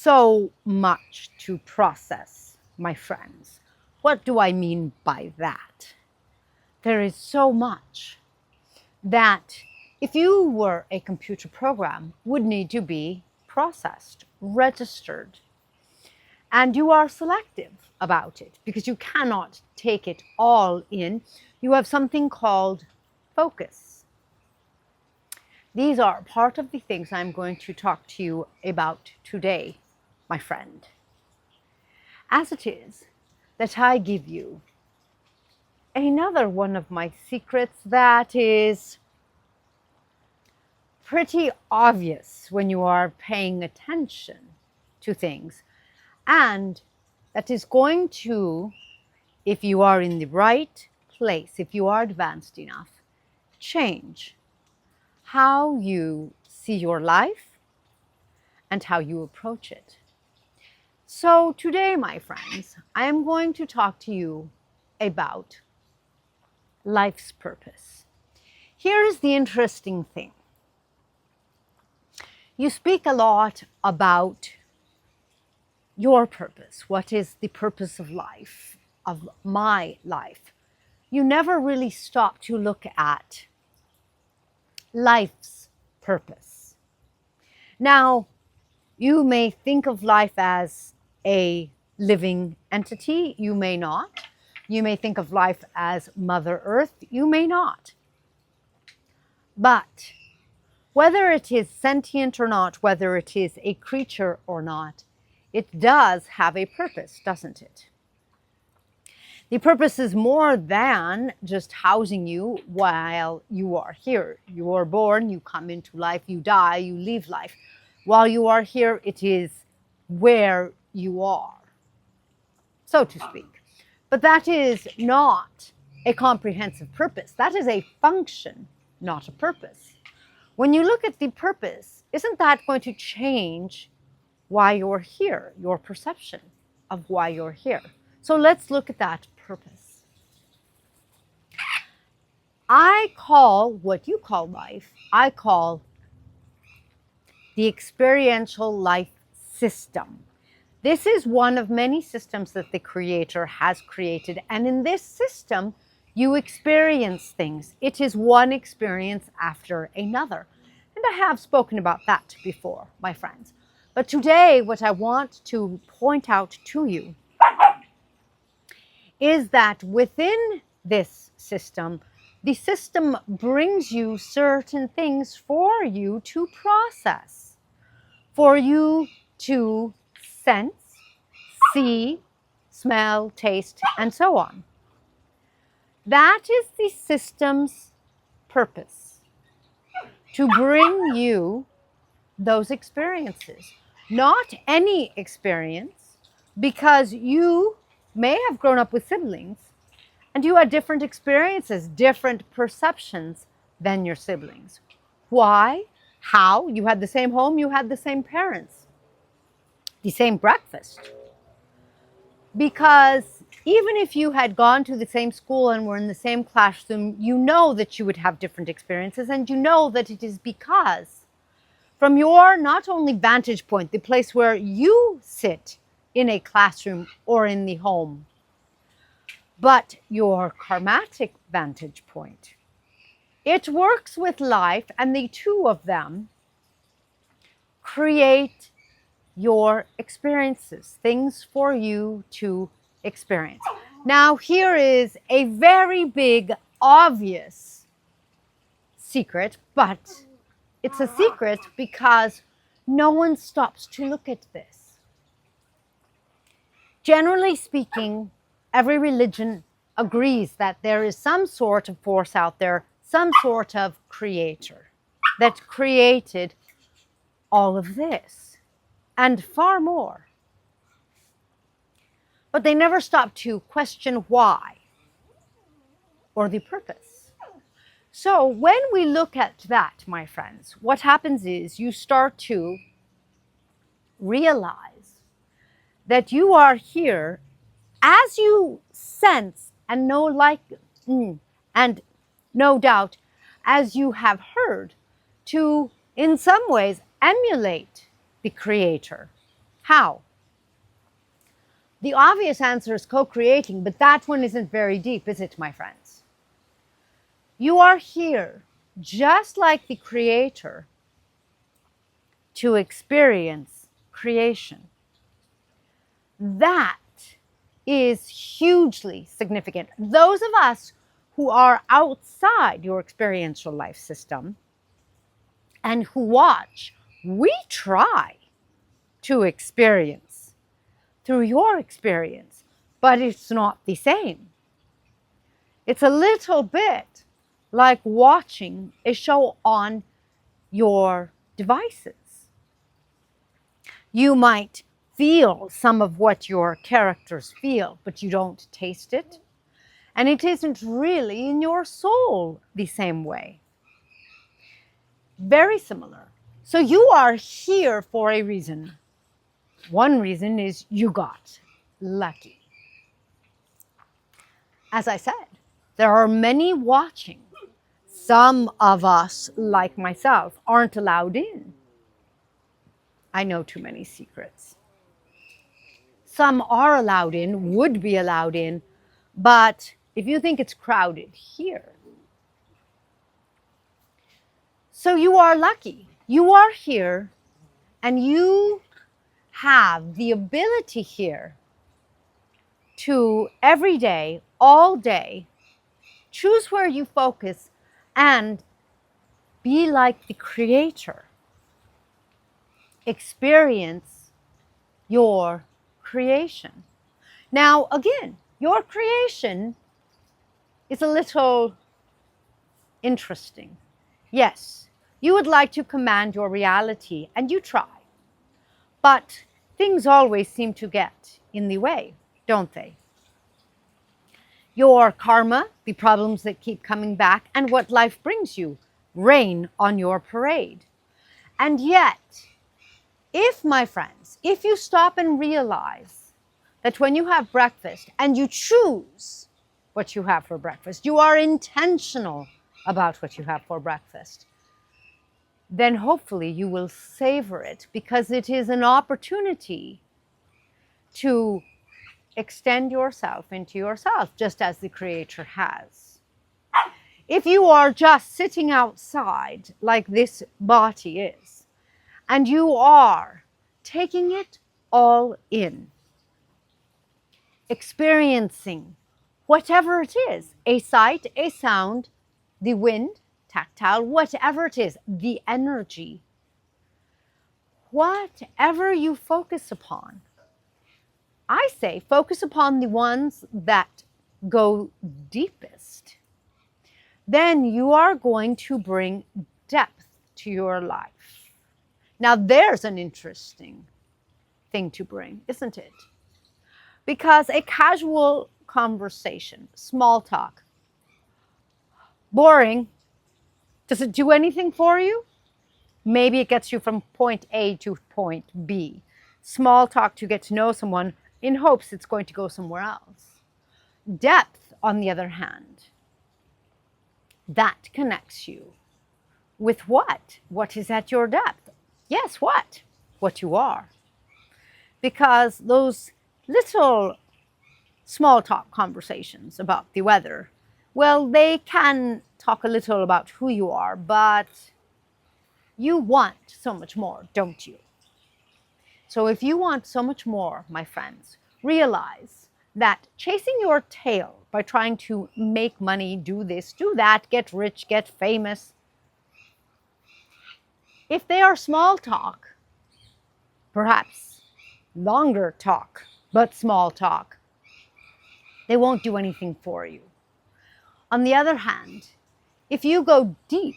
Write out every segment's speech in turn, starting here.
so much to process, my friends. What do I mean by that? There is so much that, if you were a computer program, would need to be processed, registered, and you are selective about it because you cannot take it all in. You have something called focus. These are part of the things I'm going to talk to you about today, my friend. As it is that I give you another one of my secrets that is pretty obvious when you are paying attention to things, and that is going to, if you are in the right place, if you are advanced enough, change how you see your life and how you approach it. So today, my friends, I am going to talk to you about life's purpose. Here is the interesting thing. You speak a lot about your purpose. What is the purpose of life, of my life? You never really stop to look at life's purpose. Now, you may think of life as a living entity. You may not. You may think of life as Mother Earth. You may not. But whether it is sentient or not, whether it is a creature or not, it does have a purpose, doesn't it? The purpose is more than just housing you while you are here. You are born, you come into life, you die, you leave life. While you are here, it is where you are, so to speak. But that is not a comprehensive purpose. That is a function, not a purpose. When you look at the purpose, isn't that going to change why you're here, your perception of why you're here? So let's look at that purpose. I call what you call life, I call the experiential life system. This is one of many systems that the Creator has created. And in this system, you experience things. It is one experience after another. And I have spoken about that before, my friends. But today, what I want to point out to you is that within this system, the system brings you certain things for you to process, for you to sense, see, smell, taste, and so on. That is the system's purpose, to bring you those experiences. Not any experience, because you may have grown up with siblings and you had different experiences, different perceptions than your siblings. Why? How? You had the same home, you had the same parents, the same breakfast. Because even if you had gone to the same school and were in the same classroom, you know that you would have different experiences, and you know that it is because from your not only vantage point, the place where you sit in a classroom or in the home, but your karmatic vantage point. It works with life, and the two of them create your experiences, things for you to experience. Now, here is a very big, obvious secret, but it's a secret because no one stops to look at this. Generally speaking, every religion agrees that there is some sort of force out there, some sort of creator that created all of this and far more. But they never stop to question why or the purpose. So when we look at that, my friends, what happens is you start to realize that you are here as you sense and know, and no doubt, as you have heard, to in some ways emulate the Creator. How? The obvious answer is co-creating, but that one isn't very deep, is it, my friends? You are here, just like the Creator, to experience creation. That is hugely significant. Those of us who are outside your experiential life system and who watch, we try to experience through your experience, but it's not the same. It's a little bit like watching a show on your devices. You might feel some of what your characters feel, but you don't taste it. And it isn't really in your soul the same way. Very similar. So you are here for a reason. One reason is you got lucky. As I said, there are many watching. Some of us, like myself, aren't allowed in. I know too many secrets. Some are allowed in, would be allowed in, but if you think it's crowded here. So you are lucky. You are here and you have the ability here to every day, all day, choose where you focus and be like the Creator. Experience your creation. Now, again, your creation is a little interesting. Yes, you would like to command your reality, and you try. But things always seem to get in the way, don't they? Your karma, the problems that keep coming back, and what life brings you, rain on your parade. And yet, my friends, if you stop and realize that when you have breakfast and you choose what you have for breakfast, you are intentional about what you have for breakfast, then hopefully you will savor it, because it is an opportunity to extend yourself into yourself, just as the Creator has. If you are just sitting outside like this body is, and you are taking it all in, experiencing whatever it is, a sight, a sound, the wind, tactile, whatever it is, the energy, whatever you focus upon, I say focus upon the ones that go deepest. Then you are going to bring depth to your life. Now there's an interesting thing to bring, isn't it? Because a casual conversation, small talk, boring, does it do anything for you? Maybe it gets you from point A to point B. Small talk to get to know someone in hopes it's going to go somewhere else. Depth, on the other hand, that connects you with what? What is at your depth? Yes, what? What you are. Because those little small talk conversations about the weather, well, they can talk a little about who you are, but you want so much more, don't you? So if you want so much more, my friends, realize that chasing your tail by trying to make money, do this, do that, get rich, get famous, if they are small talk, perhaps longer talk, but small talk, they won't do anything for you. On the other hand, if you go deep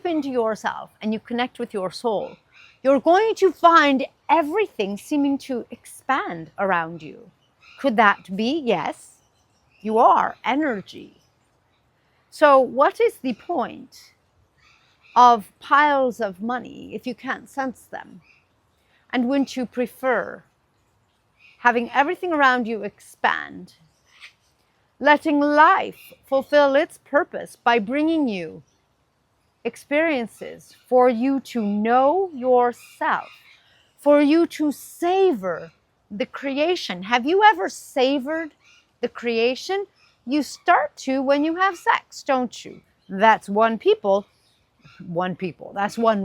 into yourself and you connect with your soul, you're going to find everything seeming to expand around you. Could that be? Yes, you are energy. So what is the point of piles of money if you can't sense them? And wouldn't you prefer having everything around you expand, letting life fulfill its purpose by bringing you experiences for you to know yourself, for you to savor the creation. Have you ever savored the creation? You start to when you have sex, don't you? That's one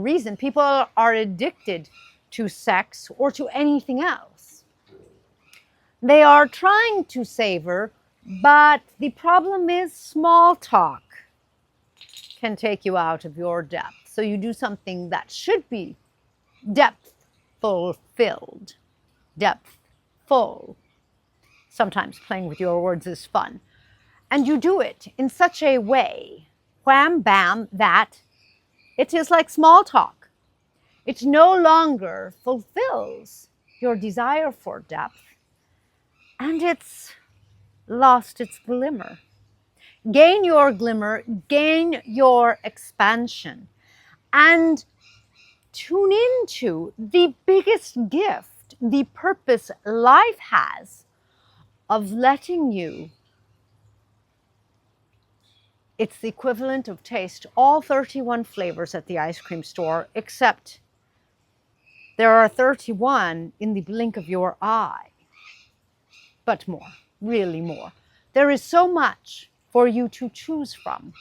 reason people are addicted to sex or to anything else. They are trying to savor, but the problem is small talk can take you out of your depth. So you do something that should be depth fulfilled, depth full. Sometimes playing with your words is fun. And you do it in such a way, wham bam, that it is like small talk. It no longer fulfills your desire for depth, and it's lost its glimmer. Gain your glimmer, gain your expansion, and tune into the biggest gift, the purpose life has of letting you. It's the equivalent of taste all 31 flavors at the ice cream store, except there are 31 in the blink of your eye. But more, really more. There is so much for you to choose from.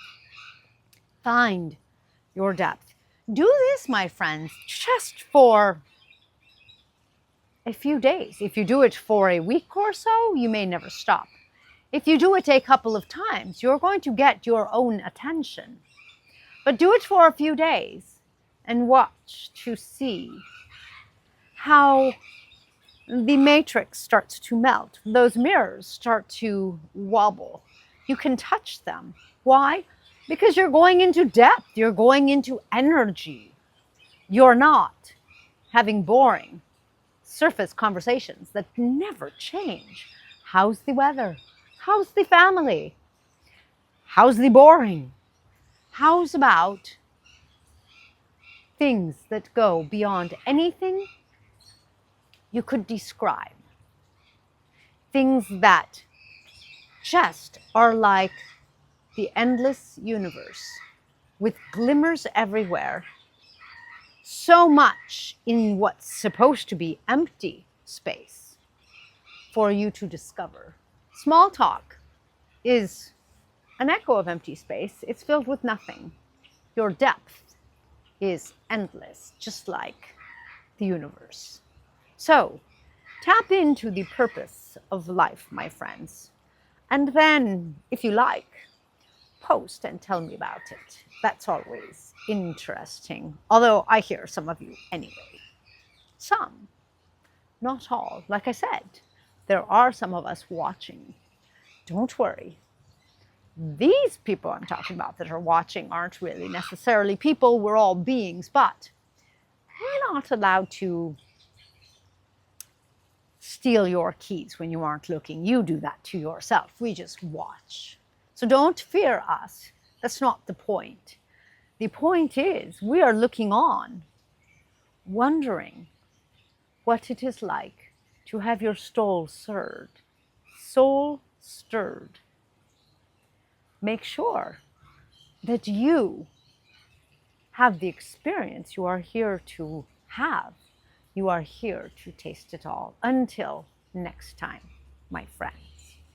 Find your depth. Do this, my friends, just for a few days. If you do it for a week or so, you may never stop. If you do it a couple of times, you're going to get your own attention. But do it for a few days and watch to see how the matrix starts to melt. Those mirrors start to wobble. You can touch them. Why? Because you're going into depth. You're going into energy. You're not having boring surface conversations that never change. How's the weather? How's the family? How's the boring? How's about things that go beyond anything you could describe? Things that just are like the endless universe with glimmers everywhere. So much in what's supposed to be empty space for you to discover. Small talk is an echo of empty space. It's filled with nothing. Your depth is endless, just like the universe. So tap into the purpose of life, my friends. And then, if you like, post and tell me about it. That's always interesting. Although I hear some of you anyway. Some, not all. Like I said, there are some of us watching. Don't worry. These people I'm talking about that are watching aren't really necessarily people. We're all beings, but we're not allowed to steal your keys when you aren't looking. You do that to yourself. We just watch. So don't fear us. That's not the point. The point is we are looking on, wondering what it is like to have your soul stirred. Make sure that you have the experience you are here to have. You are here to taste it all. Until next time, my friend.